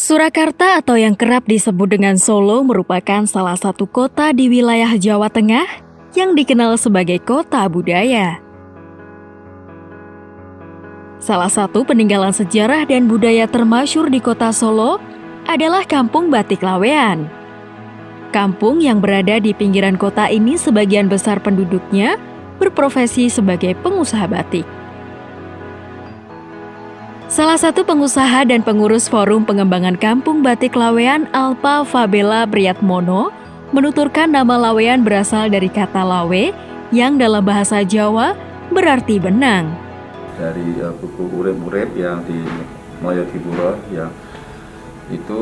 Surakarta atau yang kerap disebut dengan Solo merupakan salah satu kota di wilayah Jawa Tengah yang dikenal sebagai kota budaya. Salah satu peninggalan sejarah dan budaya termasyhur di kota Solo adalah Kampung Batik Lawean. Kampung yang berada di pinggiran kota ini sebagian besar penduduknya berprofesi sebagai pengusaha batik. Salah satu pengusaha dan pengurus Forum Pengembangan Kampung Batik Lawean, Alpa Fabela Briatmono, menuturkan nama Lawean berasal dari kata lawe yang dalam bahasa Jawa berarti benang. Dari buku Urip-Urip yang di Mayodipuro yang itu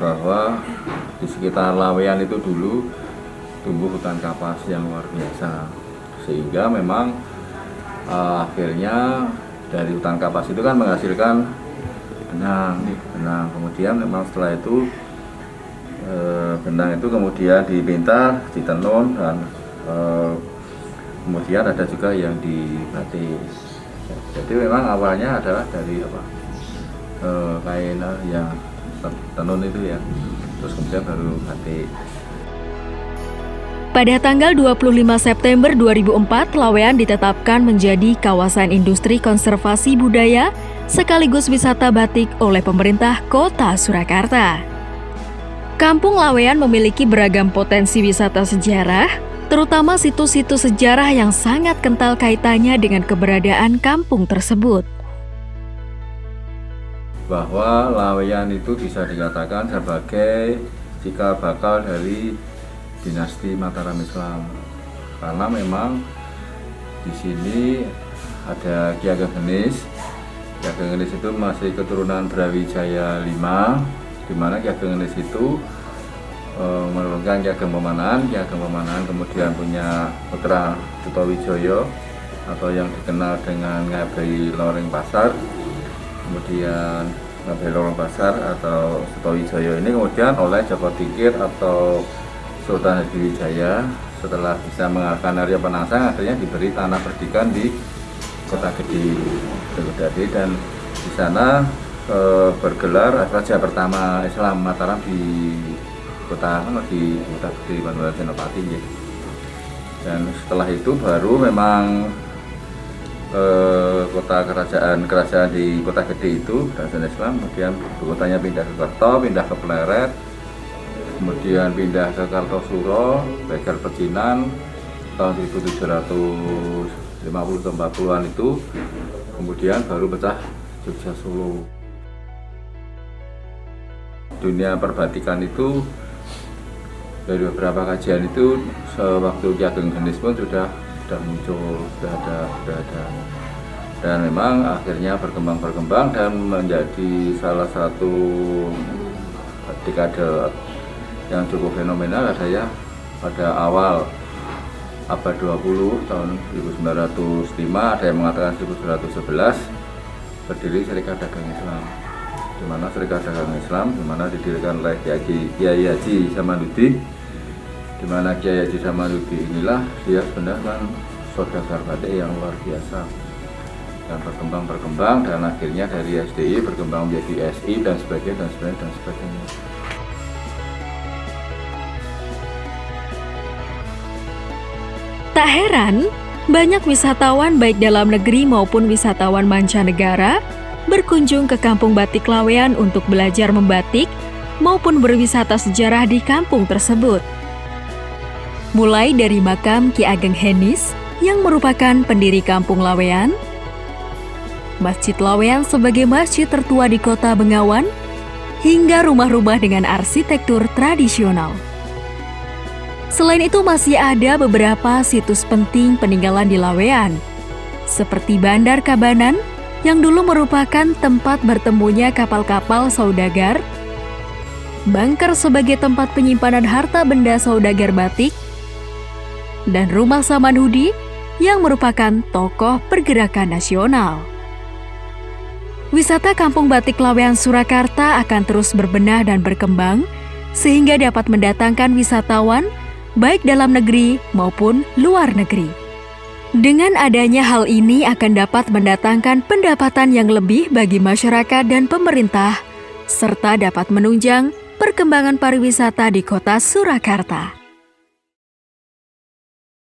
bahwa di sekitar Lawean itu dulu tumbuh hutan kapas yang luar biasa, sehingga memang akhirnya dari hutan kapas itu kan menghasilkan benang. Kemudian memang setelah itu benang itu kemudian dipintal, ditenun, dan kemudian ada juga yang dibatik. Jadi memang awalnya adalah dari kain yang tenun itu ya, terus kemudian baru batik. Pada tanggal 25 September 2004, Lawean ditetapkan menjadi kawasan industri konservasi budaya sekaligus wisata batik oleh pemerintah Kota Surakarta. Kampung Lawean memiliki beragam potensi wisata sejarah, terutama situs-situs sejarah yang sangat kental kaitannya dengan keberadaan kampung tersebut. Bahwa Lawean itu bisa dikatakan sebagai cikal bakal dari dinasti Mataram Islam, karena memang di sini ada Ki Ageng Henis. Ki Ageng Henis itu masih keturunan Brawijaya V, di mana Ki Ageng Henis itu menurunkan Ki Ageng Pemanahan. Ki Ageng Pemanahan kemudian punya putra Sutowijoyo atau yang dikenal dengan Ngabei Loreng Pasar. Kemudian Ngabei Loreng Pasar atau Sutowijoyo ini kemudian oleh Joko Tingkir atau Sultan Hadiwijaya setelah bisa mengalahkan Arya Penangsang akhirnya diberi tanah perdikan di Kota Gede, dan di sana bergelar Raja pertama Islam Mataram di Kota Gede, Bandara Senopati. Dan setelah itu baru memang kerajaan di Kota Gede itu Kerajaan Islam, kemudian kotanya pindah ke Kerto, pindah ke Pleret, kemudian pindah ke Kartosuro, Begal Pecinan tahun 1750-40-an itu, kemudian baru pecah Jogja Solo. Dunia perbatikan itu dari beberapa kajian itu sewaktu Ki Ageng Henis pun sudah muncul, sudah ada. Dan memang akhirnya berkembang dan menjadi salah satu dekade yang cukup fenomenal adanya pada awal abad 20 tahun 1905, ada yang mengatakan 1911, berdiri Serikat Dagang Islam, di mana Serikat Dagang Islam didirikan oleh Kiai Haji Samanhudi, di mana Kiai Haji Samanhudi inilah dia sebenarnya saudagar batik yang luar biasa dan berkembang dan akhirnya dari SDI berkembang menjadi SI dan sebagainya. Tak heran, banyak wisatawan baik dalam negeri maupun wisatawan mancanegara berkunjung ke Kampung Batik Lawean untuk belajar membatik maupun berwisata sejarah di kampung tersebut. Mulai dari makam Ki Ageng Henis yang merupakan pendiri Kampung Lawean, Masjid Lawean sebagai masjid tertua di Kota Bengawan, hingga rumah-rumah dengan arsitektur tradisional. Selain itu masih ada beberapa situs penting peninggalan di Lawean, seperti Bandar Kabanan yang dulu merupakan tempat bertemunya kapal-kapal saudagar, Bangker sebagai tempat penyimpanan harta benda saudagar batik, dan Rumah Samanhudi yang merupakan tokoh pergerakan nasional. Wisata Kampung Batik Lawean Surakarta akan terus berbenah dan berkembang sehingga dapat mendatangkan wisatawan baik dalam negeri maupun luar negeri. Dengan adanya hal ini akan dapat mendatangkan pendapatan yang lebih bagi masyarakat dan pemerintah serta dapat menunjang perkembangan pariwisata di kota Surakarta.